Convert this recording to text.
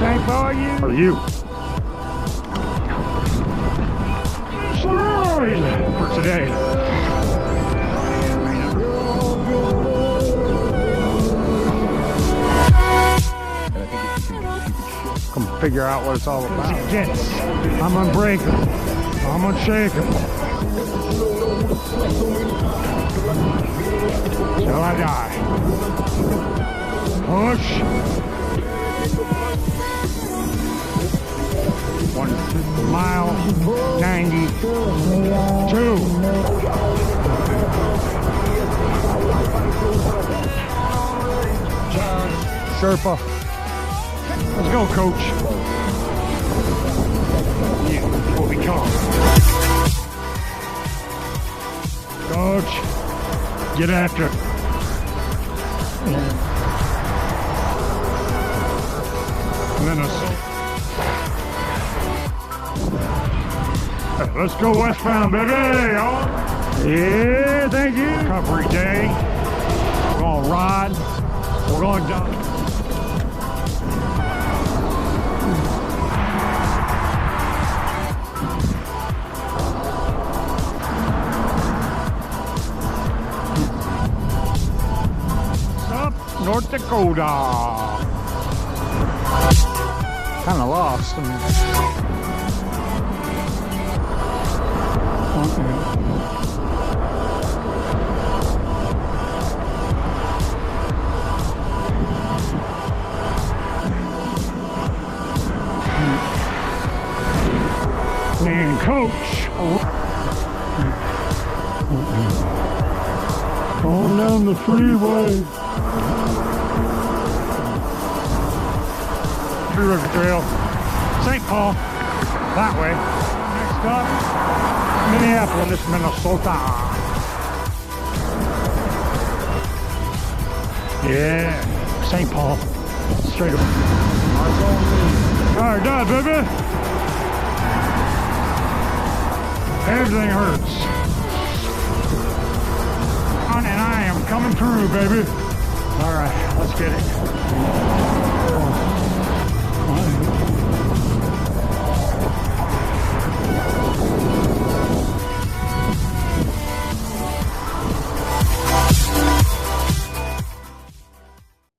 St. Paul, you? Or you? Stories for today. Come figure out what it's all about. Gets. I'm unbreakable. I'm unshakable. Till I die. Push. 1 mile 92. Sherpa. Let's go, coach. You will become. Coach, get after it. Minnesota. Let's go westbound, baby. Yeah, thank you. Recovery day. We're gonna ride. We're gonna jump. North Dakota. Kind of lost. I mean. And coach. Going down the freeway. Three River Trail, St. Paul, that way. Next up, Minneapolis, Minnesota. Yeah, St. Paul, straight up. All right, done, baby. Everything hurts. And I am coming through, baby. All right, let's get it.